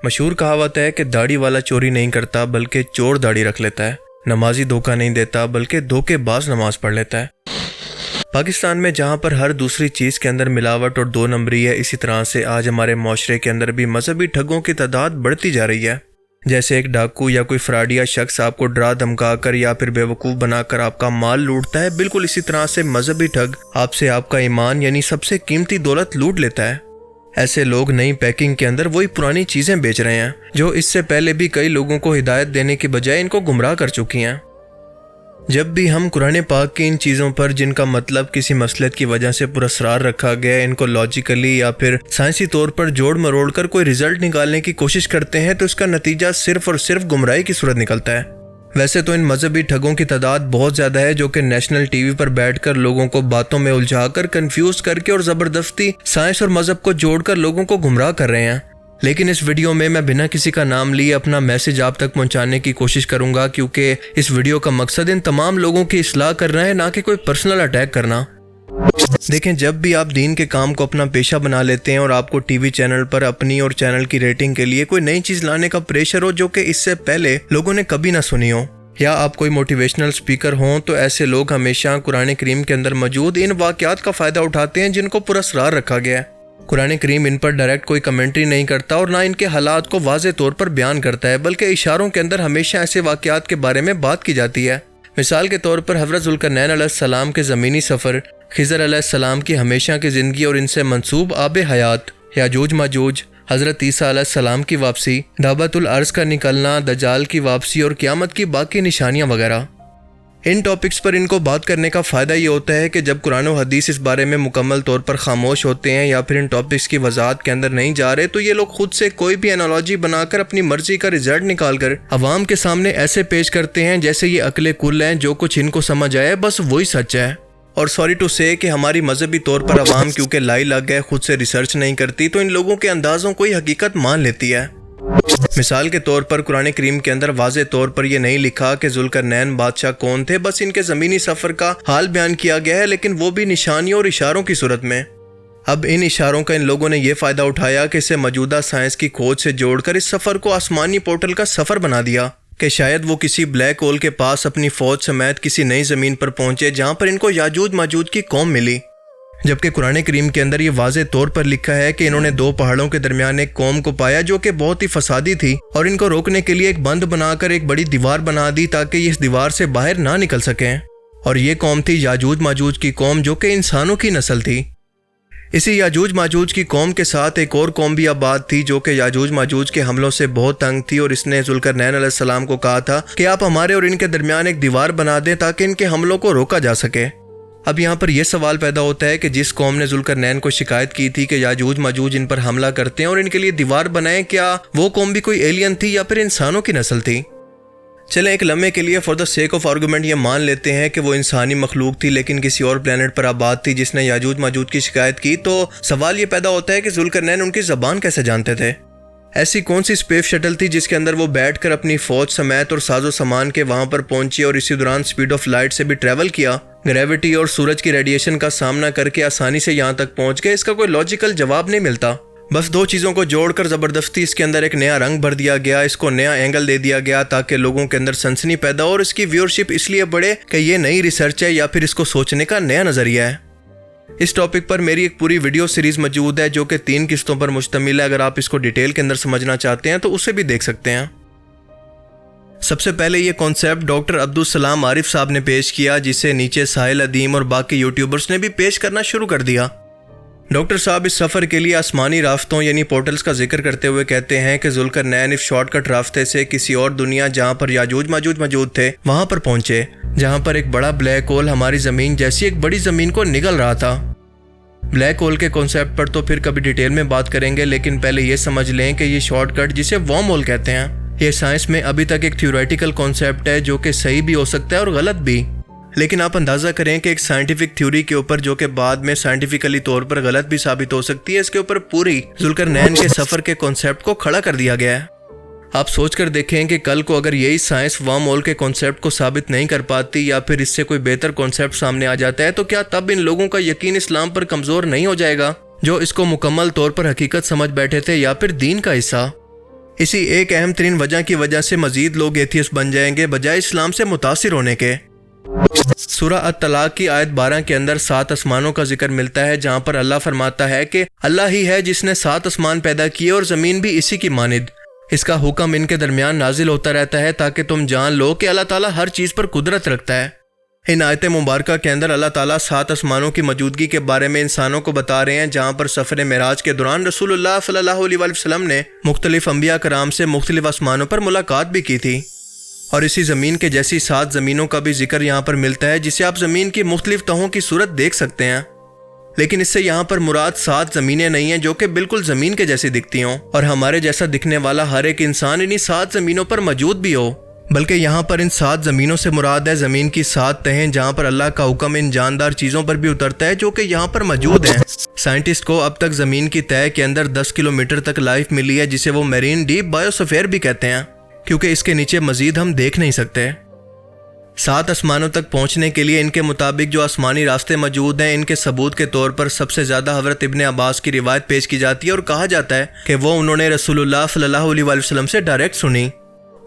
مشہور کہاوت ہے کہ داڑھی والا چوری نہیں کرتا بلکہ چور داڑھی رکھ لیتا ہے، نمازی دھوکہ نہیں دیتا بلکہ دھوکے باز نماز پڑھ لیتا ہے۔ پاکستان میں جہاں پر ہر دوسری چیز کے اندر ملاوٹ اور دو نمبری ہے، اسی طرح سے آج ہمارے معاشرے کے اندر بھی مذہبی ٹھگوں کی تعداد بڑھتی جا رہی ہے۔ جیسے ایک ڈاکو یا کوئی فراڈیا شخص آپ کو ڈرا دھمکا کر یا پھر بیوقوف بنا کر آپ کا مال لوٹتا ہے، بالکل اسی طرح سے مذہبی ٹھگ آپ سے آپ کا ایمان یعنی سب سے قیمتی دولت لوٹ لیتا ہے۔ ایسے لوگ نئی پیکنگ کے اندر وہی پرانی چیزیں بیچ رہے ہیں جو اس سے پہلے بھی کئی لوگوں کو ہدایت دینے کی بجائے ان کو گمراہ کر چکی ہیں۔ جب بھی ہم قرآن پاک کی ان چیزوں پر جن کا مطلب کسی مصلحت کی وجہ سے پراسرار رکھا گیا، ان کو لاجیکلی یا پھر سائنسی طور پر جوڑ مروڑ کر کوئی رزلٹ نکالنے کی کوشش کرتے ہیں تو اس کا نتیجہ صرف اور صرف گمراہی کی صورت نکلتا ہے۔ ویسے تو ان مذہبی ٹھگوں کی تعداد بہت زیادہ ہے جو کہ نیشنل ٹی وی پر بیٹھ کر لوگوں کو باتوں میں الجھا کر کنفیوز کر کے اور زبردستی سائنس اور مذہب کو جوڑ کر لوگوں کو گمراہ کر رہے ہیں۔ لیکن اس ویڈیو میں بنا کسی کا نام لیے اپنا میسج آپ تک پہنچانے کی کوشش کروں گا، کیونکہ اس ویڈیو کا مقصد ان تمام لوگوں کی اصلاح کرنا ہے، نہ کہ کوئی پرسنل اٹیک کرنا۔ دیکھیں، جب بھی آپ دین کے کام کو اپنا پیشہ بنا لیتے ہیں اور آپ کو ٹی وی چینل پر اپنی اور چینل کی ریٹنگ کے لیے کوئی نئی چیز لانے کا پریشر ہو جو کہ اس سے پہلے لوگوں نے کبھی نہ سنی ہو، یا آپ کوئی موٹیویشنل سپیکر ہوں، تو ایسے لوگ ہمیشہ قرآن کریم کے اندر موجود ان واقعات کا فائدہ اٹھاتے ہیں جن کو پراسرار رکھا گیا ہے۔ قرآن کریم ان پر ڈائریکٹ کوئی کمنٹری نہیں کرتا اور نہ ان کے حالات کو واضح طور پر بیان کرتا ہے، بلکہ اشاروں کے اندر ہمیشہ ایسے واقعات کے بارے میں بات کی جاتی ہے۔ مثال کے طور پر حضرت ذوالقرنین علیہ السلام کے زمینی سفر، خضر علیہ السلام کی ہمیشہ کی زندگی اور ان سے منسوب آب حیات، یاجوج ماجوج، حضرت عیسیٰ علیہ السلام کی واپسی، دعوت الارض کا نکلنا، دجال کی واپسی اور قیامت کی باقی نشانیاں وغیرہ۔ ان ٹاپکس پر ان کو بات کرنے کا فائدہ یہ ہوتا ہے کہ جب قرآن و حدیث اس بارے میں مکمل طور پر خاموش ہوتے ہیں یا پھر ان ٹاپکس کی وضاحت کے اندر نہیں جا رہے، تو یہ لوگ خود سے کوئی بھی انالوجی بنا کر اپنی مرضی کا رزلٹ نکال کر عوام کے سامنے ایسے پیش کرتے ہیں جیسے یہ عقل کل ہیں، جو کچھ ان کو سمجھ آئے بس وہی سچ ہے۔ اور سوری ٹو سے کہ ہماری مذہبی طور پر عوام کیونکہ لائی لگ گئے، خود سے ریسرچ نہیں کرتی، تو ان لوگوں کے اندازوں کو ہی حقیقت مان لیتی ہے۔ مثال کے طور پر قرآن کریم کے اندر واضح طور پر یہ نہیں لکھا کہ ذوالقرنین بادشاہ کون تھے، بس ان کے زمینی سفر کا حال بیان کیا گیا ہے، لیکن وہ بھی نشانیوں اور اشاروں کی صورت میں۔ اب ان اشاروں کا ان لوگوں نے یہ فائدہ اٹھایا کہ اسے موجودہ سائنس کی کھوج سے جوڑ کر اس سفر کو آسمانی پورٹل کا سفر بنا دیا کہ شاید وہ کسی بلیک ہول کے پاس اپنی فوج سمیت کسی نئی زمین پر پہنچے جہاں پر ان کو یاجوج ماجوج کی قوم ملی، جبکہ قرآن کریم کے اندر یہ واضح طور پر لکھا ہے کہ انہوں نے دو پہاڑوں کے درمیان ایک قوم کو پایا جو کہ بہت ہی فسادی تھی، اور ان کو روکنے کے لیے ایک بند بنا کر ایک بڑی دیوار بنا دی تاکہ یہ اس دیوار سے باہر نہ نکل سکیں، اور یہ قوم تھی یاجوج ماجوج کی قوم جو کہ انسانوں کی نسل تھی۔ اسی یاجوج ماجوج کی قوم کے ساتھ ایک اور قوم بھی آباد تھی جو کہ یاجوج ماجوج کے حملوں سے بہت تنگ تھی، اور اس نے ذوالقرنین علیہ السلام کو کہا تھا کہ آپ ہمارے اور ان کے درمیان ایک دیوار بنا دیں تاکہ ان کے حملوں کو روکا جا سکے۔ اب یہاں پر یہ سوال پیدا ہوتا ہے کہ جس قوم نے ذوالقرنین کو شکایت کی تھی کہ یاجوج ماجوج ان پر حملہ کرتے ہیں اور ان کے لیے دیوار بنائیں، کیا وہ قوم بھی کوئی ایلین تھی یا پھر انسانوں کی نسل تھی؟ چلیں ایک لمحے کے لیے for the sake of argument یہ مان لیتے ہیں کہ وہ انسانی مخلوق تھی لیکن کسی اور پلانٹ پر آباد تھی جس نے یاجوج ماجوج کی شکایت کی، تو سوال یہ پیدا ہوتا ہے کہ ذوالقرنین ان کی زبان کیسے جانتے تھے؟ ایسی کون سی اسپیس شٹل تھی جس کے اندر وہ بیٹھ کر اپنی فوج سمیت اور ساز و سامان کے وہاں پر پہنچے اور اسی دوران سپیڈ آف لائٹ سے بھی ٹریول کیا، گریوٹی اور سورج کی ریڈیشن کا سامنا کر کے آسانی سے یہاں تک پہنچ گئے؟ اس کا کوئی لاجیکل جواب نہیں ملتا۔ بس دو چیزوں کو جوڑ کر زبردستی اس کے اندر ایک نیا رنگ بھر دیا گیا، اس کو نیا اینگل دے دیا گیا تاکہ لوگوں کے اندر سنسنی پیدا ہو اور اس کی ویورشپ اس لیے بڑھے کہ یہ نئی ریسرچ ہے یا پھر اس کو سوچنے کا نیا نظریہ ہے۔ اس ٹاپک پر میری ایک پوری ویڈیو سیریز موجود ہے جو کہ 3 قسطوں پر مشتمل ہے، اگر آپ اس کو ڈیٹیل کے اندر سمجھنا چاہتے ہیں تو اسے بھی دیکھ سکتے ہیں۔ سب سے پہلے یہ کانسیپٹ ڈاکٹر عبدالسلام عارف صاحب نے پیش کیا، جسے نیچے ساحل ادیم اور باقی یوٹیوبرز نے بھی پیش کرنا شروع کر دیا۔ ڈاکٹر صاحب اس سفر کے لیے آسمانی راستوں یعنی پورٹلز کا ذکر کرتے ہوئے کہتے ہیں کہ ذوالقرنین اس شارٹ کٹ راستے سے کسی اور دنیا جہاں پر یاجوج ماجوج موجود تھے وہاں پر پہنچے، جہاں پر ایک بڑا بلیک ہول ہماری زمین جیسی ایک بڑی زمین کو نگل رہا تھا۔ بلیک ہول کے کانسیپٹ پر تو پھر کبھی ڈیٹیل میں بات کریں گے، لیکن پہلے یہ سمجھ لیں کہ یہ شارٹ کٹ جسے ورم ہول کہتے ہیں، یہ سائنس میں ابھی تک ایک تھیوریٹیکل کانسیپٹ ہے جو کہ صحیح بھی ہو سکتا ہے اور غلط بھی، لیکن آپ اندازہ کریں کہ ایک سائنٹیفک تھیوری کے اوپر جو کہ بعد میں سائنٹیفکلی طور پر غلط بھی ثابت ہو سکتی ہے، اس کے اوپر پوری ذوالقرنین کے سفر کے کانسیپٹ کو کھڑا کر دیا گیا ہے۔ آپ سوچ کر دیکھیں کہ کل کو اگر یہی سائنس ورم ہول کے کانسیپٹ کو ثابت نہیں کر پاتی یا پھر اس سے کوئی بہتر کانسیپٹ سامنے آ جاتا ہے، تو کیا تب ان لوگوں کا یقین اسلام پر کمزور نہیں ہو جائے گا جو اس کو مکمل طور پر حقیقت سمجھ بیٹھے تھے یا پھر دین کا حصہ؟ اسی ایک اہم ترین وجہ کی وجہ سے مزید لوگ ایتھیسٹ بن جائیں گے بجائے اسلام سے متاثر ہونے کے۔ سورہ الطلاق کی آیت 12 کے اندر 7 آسمانوں کا ذکر ملتا ہے، جہاں پر اللہ فرماتا ہے کہ اللہ ہی ہے جس نے 7 آسمان پیدا کیے اور زمین بھی اسی کی مانند۔ اس کا حکم ان کے درمیان نازل ہوتا رہتا ہے تاکہ تم جان لو کہ اللہ تعالیٰ ہر چیز پر قدرت رکھتا ہے۔ ان آیت مبارکہ کے اندر اللہ تعالیٰ 7 آسمانوں کی موجودگی کے بارے میں انسانوں کو بتا رہے ہیں، جہاں پر سفر معراج کے دوران رسول اللہ صلی اللہ علیہ وسلم نے مختلف انبیاء کرام سے مختلف آسمانوں پر ملاقات بھی کی تھی۔ اور اسی زمین کے جیسی 7 زمینوں کا بھی ذکر یہاں پر ملتا ہے، جسے آپ زمین کی مختلف تہوں کی صورت دیکھ سکتے ہیں، لیکن اس سے یہاں پر مراد 7 زمینیں نہیں ہیں جو کہ بالکل زمین کے جیسی دکھتی ہوں اور ہمارے جیسا دکھنے والا ہر ایک انسان انہی 7 زمینوں پر موجود بھی ہو، بلکہ یہاں پر ان 7 زمینوں سے مراد ہے زمین کی 7 تہیں، جہاں پر اللہ کا حکم ان جاندار چیزوں پر بھی اترتا ہے جو کہ یہاں پر موجود ہیں۔ سائنٹسٹ کو اب تک زمین کی تہہ کے اندر 10 کلومیٹر تک لائف ملی ہے، جسے وہ میرین ڈیپ بایوسفیئر بھی کہتے ہیں، کیونکہ اس کے نیچے مزید ہم دیکھ نہیں سکتے۔ 7 آسمانوں تک پہنچنے کے لیے ان کے مطابق جو آسمانی راستے موجود ہیں، ان کے ثبوت کے طور پر سب سے زیادہ حضرت ابن عباس کی روایت پیش کی جاتی ہے اور کہا جاتا ہے کہ انہوں نے رسول اللہ صلی اللہ علیہ وسلم سے ڈائریکٹ سنی۔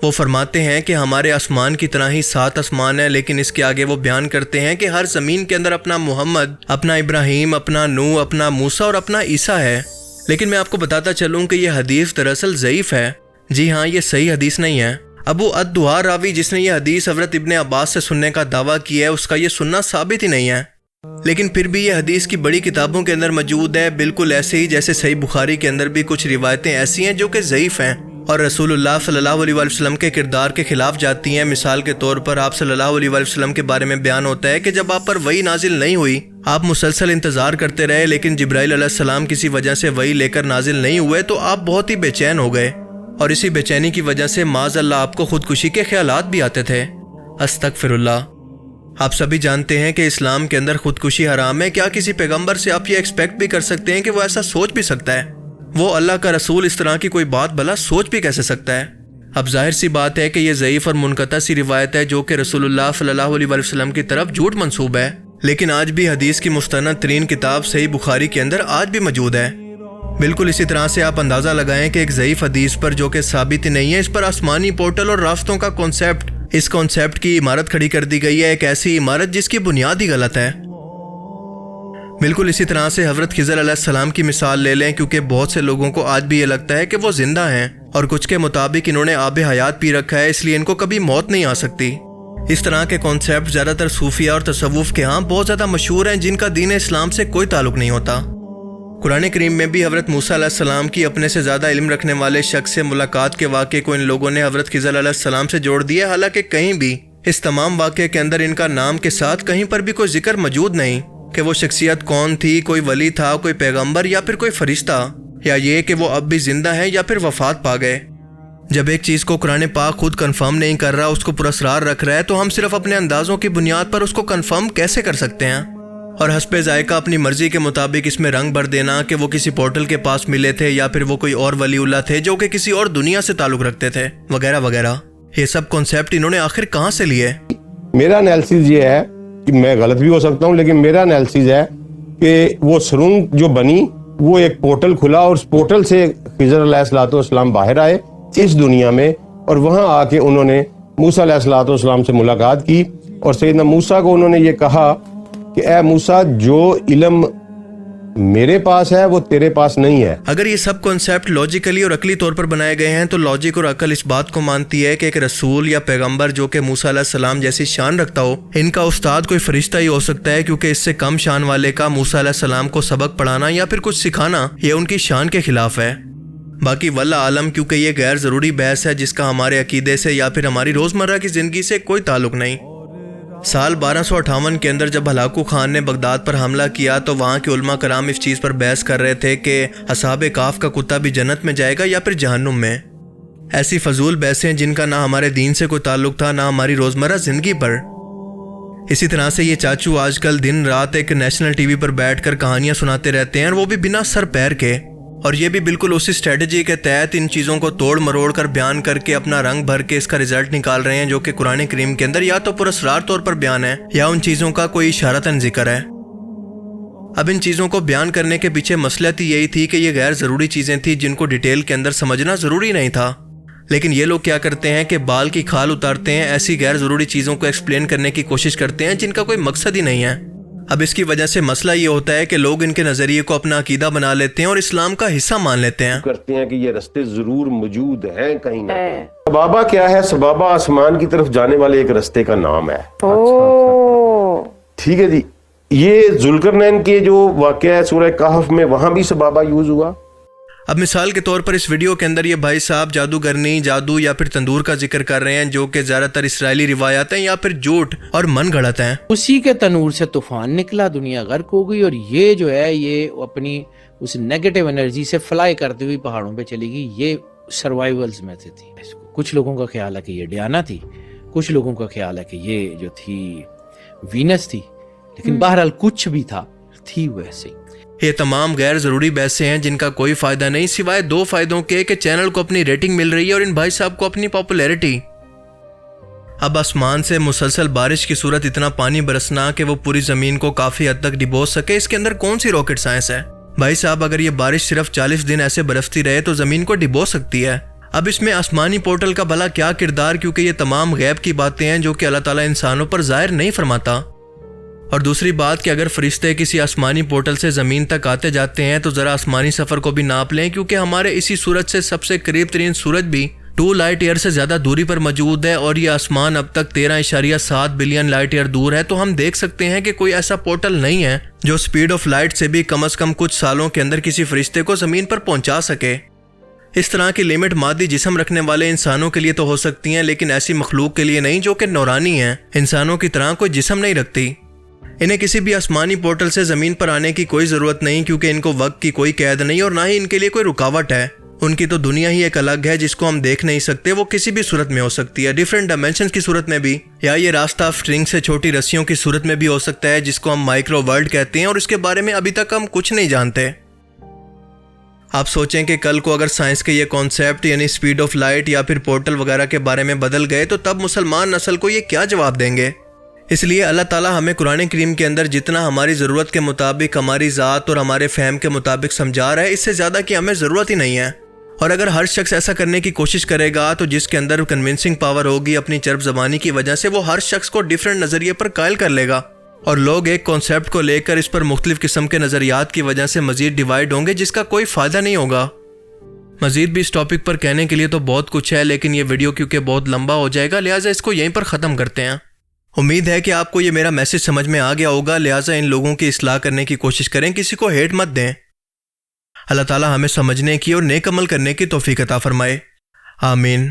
وہ فرماتے ہیں کہ ہمارے آسمان کی طرح ہی 7 آسمان ہیں، لیکن اس کے آگے وہ بیان کرتے ہیں کہ ہر زمین کے اندر اپنا محمد، اپنا ابراہیم، اپنا نوح، اپنا موسیٰ اور اپنا عیسیٰ ہے۔ لیکن میں آپ کو بتاتا چلوں کہ یہ حدیث دراصل ضعیف ہے۔ جی ہاں، یہ صحیح حدیث نہیں ہے۔ ابو الدہاء راوی جس نے یہ حدیث حضرت ابن عباس سے سننے کا دعویٰ کیا ہے، اس کا یہ سننا ثابت ہی نہیں ہے، لیکن پھر بھی یہ حدیث کی بڑی کتابوں کے اندر موجود ہے، بالکل ایسے ہی جیسے صحیح بخاری کے اندر بھی کچھ روایتیں ایسی ہیں جو کہ ضعیف ہیں اور رسول اللہ صلی اللہ علیہ وسلم کے کردار کے خلاف جاتی ہیں۔ مثال کے طور پر آپ صلی اللہ علیہ وسلم کے بارے میں بیان ہوتا ہے کہ جب آپ پر وحی نازل نہیں ہوئی، آپ مسلسل انتظار کرتے رہے، لیکن جبرائیل علیہ السلام کسی وجہ سے وحی لے کر نازل نہیں ہوئے تو آپ بہت ہی بے چین ہو گئے، اور اسی بے چینی کی وجہ سے معاذ اللہ آپ کو خودکشی کے خیالات بھی آتے تھے۔ استغفر اللہ۔ آپ سبھی جانتے ہیں کہ اسلام کے اندر خودکشی حرام ہے۔ کیا کسی پیغمبر سے آپ یہ ایکسپیکٹ بھی کر سکتے ہیں کہ وہ ایسا سوچ بھی سکتا ہے؟ وہ اللہ کا رسول اس طرح کی کوئی بات بھلا سوچ بھی کیسے سکتا ہے؟ اب ظاہر سی بات ہے کہ یہ ضعیف اور منقطع سی روایت ہے جو کہ رسول اللہ صلی اللہ علیہ وسلم کی طرف جھوٹ منسوب ہے، لیکن آج بھی حدیث کی مستند ترین کتاب صحیح بخاری کے اندر آج بھی موجود ہے۔ بالکل اسی طرح سے آپ اندازہ لگائیں کہ ایک ضعیف حدیث پر جو کہ ثابت ہی نہیں ہے، اس پر آسمانی پورٹل اور راستوں کا کانسیپٹ، اس کانسیپٹ کی عمارت کھڑی کر دی گئی ہے، ایک ایسی عمارت جس کی بنیاد ہی غلط ہے۔ بالکل اسی طرح سے حضرت خضر علیہ السلام کی مثال لے لیں، کیونکہ بہت سے لوگوں کو آج بھی یہ لگتا ہے کہ وہ زندہ ہیں اور کچھ کے مطابق انہوں نے آب حیات پی رکھا ہے، اس لیے ان کو کبھی موت نہیں آ سکتی۔ اس طرح کے کانسیپٹ زیادہ تر صوفیہ اور تصوف کے ہاں بہت زیادہ مشہور ہیں، جن کا دین اسلام سے کوئی تعلق نہیں ہوتا۔ قرآن کریم میں بھی حضرت موسیٰ علیہ السلام کی اپنے سے زیادہ علم رکھنے والے شخص سے ملاقات کے واقعے کو ان لوگوں نے حضرت خضر علیہ السلام سے جوڑ دیا، حالانکہ کہیں بھی اس تمام واقعے کے اندر ان کا نام کے ساتھ کہیں پر بھی کوئی ذکر موجود نہیں کہ وہ شخصیت کون تھی، کوئی ولی تھا، کوئی پیغمبر یا پھر کوئی فرشتہ، یا یہ کہ وہ اب بھی زندہ ہیں یا پھر وفات پا گئے۔ جب ایک چیز کو قرآن پاک خود کنفرم نہیں کر رہا، اس کو پراسرار رکھ رہا ہے، تو ہم صرف اپنے اندازوں کی بنیاد پر اس کو کنفرم کیسے کر سکتے ہیں؟ اور حسب ذائقہ اپنی مرضی کے مطابق اس میں رنگ بھر دینا کہ وہ کسی پورٹل کے پاس ملے تھے یا پھر وہ کوئی اور ولی اللہ تھے جو کہ کسی اور دنیا سے تعلق رکھتے تھے، وغیرہ وغیرہ، یہ سب کانسیپٹ انہوں نے آخر کہاں سے لیے؟ میرا انالیسز یہ ہے کہ میں غلط بھی ہو سکتا ہوں، لیکن میرا انالیسز ہے کہ وہ سرنگ جو بنی وہ ایک پورٹل کھلا اور اس پورٹل سے خضر علیہ السلام باہر آئے اس دنیا میں، اور وہاں آ کے انہوں نے موسیٰ علیہ السلام سے ملاقات کی، اور سیدنا موسیٰ کو انہوں نے یہ کہا کہ اے موسیٰ، جو علم میرے پاس ہے وہ تیرے پاس نہیں ہے۔ اگر یہ سب کانسیپٹ لاجیکلی اور عقلی طور پر بنائے گئے ہیں تو لاجک اور عقل اس بات کو مانتی ہے کہ ایک رسول یا پیغمبر جو کہ موسیٰ علیہ السلام جیسی شان رکھتا ہو، ان کا استاد کوئی فرشتہ ہی ہو سکتا ہے، کیونکہ اس سے کم شان والے کا موسیٰ علیہ السلام کو سبق پڑھانا یا پھر کچھ سکھانا یہ ان کی شان کے خلاف ہے۔ باقی واللہ عالم، کیونکہ یہ غیر ضروری بحث ہے جس کا ہمارے عقیدے سے یا پھر ہماری روزمرہ کی زندگی سے کوئی تعلق نہیں۔ سال 1258 کے اندر جب ہلاکو خان نے بغداد پر حملہ کیا تو وہاں کے علماء کرام اس چیز پر بحث کر رہے تھے کہ اصحاب کہف کا کتا بھی جنت میں جائے گا یا پھر جہنم میں۔ ایسی فضول بحثیں جن کا نہ ہمارے دین سے کوئی تعلق تھا نہ ہماری روزمرہ زندگی پر۔ اسی طرح سے یہ چاچو آج کل دن رات ایک نیشنل ٹی وی پر بیٹھ کر کہانیاں سناتے رہتے ہیں، وہ بھی بنا سر پیر کے، اور یہ بھی بالکل اسی اسٹریٹجی کے تحت ان چیزوں کو توڑ مروڑ کر بیان کر کے اپنا رنگ بھر کے اس کا رزلٹ نکال رہے ہیں جو کہ قرآن کریم کے اندر یا تو پراسرار طور پر بیان ہے یا ان چیزوں کا کوئی اشارتاً ذکر ہے۔ اب ان چیزوں کو بیان کرنے کے پیچھے مصلحت یہی تھی کہ یہ غیر ضروری چیزیں تھیں جن کو ڈیٹیل کے اندر سمجھنا ضروری نہیں تھا، لیکن یہ لوگ کیا کرتے ہیں کہ بال کی کھال اتارتے ہیں، ایسی غیر ضروری چیزوں کو ایکسپلین کرنے کی کوشش کرتے ہیں جن کا کوئی مقصد ہی نہیں ہے۔ اب اس کی وجہ سے مسئلہ یہ ہوتا ہے کہ لوگ ان کے نظریے کو اپنا عقیدہ بنا لیتے ہیں اور اسلام کا حصہ مان لیتے ہیں، کرتے ہیں کہ یہ رستے ضرور موجود ہیں کہیں نہ کہیں۔ سبابہ کیا ہے؟ سبابہ آسمان کی طرف جانے والے ایک رستے کا نام ہے۔ ٹھیک ہے جی، یہ ذوالقرنین کے جو واقعہ ہے سورہ کہف میں، وہاں بھی سبابہ یوز ہوا۔ اب مثال کے طور پر اس ویڈیو کے اندر یہ بھائی صاحب جادوگرنی، جادو یا پھر تندور کا ذکر کر رہے ہیں، جو کہ زیادہ تر اسرائیلی روایات ہیں یا پھر جھوٹ اور من گھڑت ہیں۔ اسی کے تنور سے طوفان نکلا، دنیا غرق ہو گئی، اور یہ جو ہے یہ اپنی اس نیگیٹو انرجی سے فلائی کرتے ہوئی پہاڑوں پہ چلی گئی۔ یہ سروائیولز میں سے تھی۔ کچھ لوگوں کا خیال ہے کہ یہ ڈیانا تھی، کچھ لوگوں کا خیال ہے کہ یہ جو تھی وینس تھی، لیکن بہرحال کچھ بھی تھی ویسے ہی۔ یہ تمام غیر ضروری بحثیں ہیں جن کا کوئی فائدہ نہیں سوائے دو فائدوں کے کہ چینل کو اپنی ریٹنگ مل رہی ہے اور ان بھائی صاحب کو اپنی پاپولیرٹی۔ اب آسمان سے مسلسل بارش کی صورت اتنا پانی برسنا کہ وہ پوری زمین کو کافی حد تک ڈبو سکے، اس کے اندر کون سی راکٹ سائنس ہے؟ بھائی صاحب اگر یہ بارش صرف 40 دن ایسے برستی رہے تو زمین کو ڈبو سکتی ہے۔ اب اس میں آسمانی پورٹل کا بھلا کیا کردار، کیونکہ یہ تمام غیب کی باتیں ہیں جو کہ اللہ تعالیٰ انسانوں پر ظاہر نہیں فرماتا۔ اور دوسری بات کہ اگر فرشتے کسی آسمانی پورٹل سے زمین تک آتے جاتے ہیں تو ذرا آسمانی سفر کو بھی ناپ لیں، کیونکہ ہمارے اسی سورج سے سب سے قریب ترین سورج بھی 2 لائٹ ایئر سے زیادہ دوری پر موجود ہے، اور یہ آسمان اب تک 13.7 بلین لائٹ ایئر دور ہے۔ تو ہم دیکھ سکتے ہیں کہ کوئی ایسا پورٹل نہیں ہے جو سپیڈ آف لائٹ سے بھی کم از کم کچھ سالوں کے اندر کسی فرشتے کو زمین پر پہنچا سکے۔ اس طرح کی لمٹ مادی جسم رکھنے والے انسانوں کے لیے تو ہو سکتی ہیں، لیکن ایسی مخلوق کے لیے نہیں جو کہ نورانی ہیں، انسانوں کی طرح کوئی جسم نہیں رکھتی۔ انہیں کسی بھی آسمانی پورٹل سے زمین پر آنے کی کوئی ضرورت نہیں، کیونکہ ان کو وقت کی کوئی قید نہیں اور نہ ہی ان کے لیے کوئی رکاوٹ ہے۔ ان کی تو دنیا ہی ایک الگ ہے جس کو ہم دیکھ نہیں سکتے، وہ کسی بھی صورت میں ہو سکتی ہے، ڈیفرنٹ ڈائمینشنز کی صورت میں بھی، یا یہ راستہ سٹرنگ سے چھوٹی رسیوں کی صورت میں بھی ہو سکتا ہے جس کو ہم مائکرو ورلڈ کہتے ہیں، اور اس کے بارے میں ابھی تک ہم کچھ نہیں جانتے۔ آپ سوچیں کہ کل کو اگر سائنس کے یہ کانسیپٹ یعنی سپیڈ آف لائٹ یا پھر پورٹل وغیرہ کے بارے میں بدل گئے تو تب مسلمان نسل کو یہ کیا جواب دیں گے؟ اس لیے اللہ تعالیٰ ہمیں قرآن کریم کے اندر جتنا ہماری ضرورت کے مطابق، ہماری ذات اور ہمارے فہم کے مطابق سمجھا رہا ہے، اس سے زیادہ کی ہمیں ضرورت ہی نہیں ہے۔ اور اگر ہر شخص ایسا کرنے کی کوشش کرے گا تو جس کے اندر کنونسنگ پاور ہوگی اپنی چرب زبانی کی وجہ سے، وہ ہر شخص کو ڈیفرنٹ نظریے پر قائل کر لے گا، اور لوگ ایک کانسیپٹ کو لے کر اس پر مختلف قسم کے نظریات کی وجہ سے مزید ڈیوائیڈ ہوں گے، جس کا کوئی فائدہ نہیں ہوگا۔ مزید بھی اس ٹاپک پر کہنے کے لیے تو بہت کچھ ہے، لیکن یہ ویڈیو کیونکہ بہت لمبا ہو جائے گا، لہٰذا اس کو یہیں پر ختم کرتے ہیں۔ امید ہے کہ آپ کو یہ میرا میسج سمجھ میں آ گیا ہوگا، لہٰذا ان لوگوں کی اصلاح کرنے کی کوشش کریں، کسی کو ہیٹ مت دیں۔ اللہ تعالیٰ ہمیں سمجھنے کی اور نیک عمل کرنے کی توفیق عطا فرمائے، آمین۔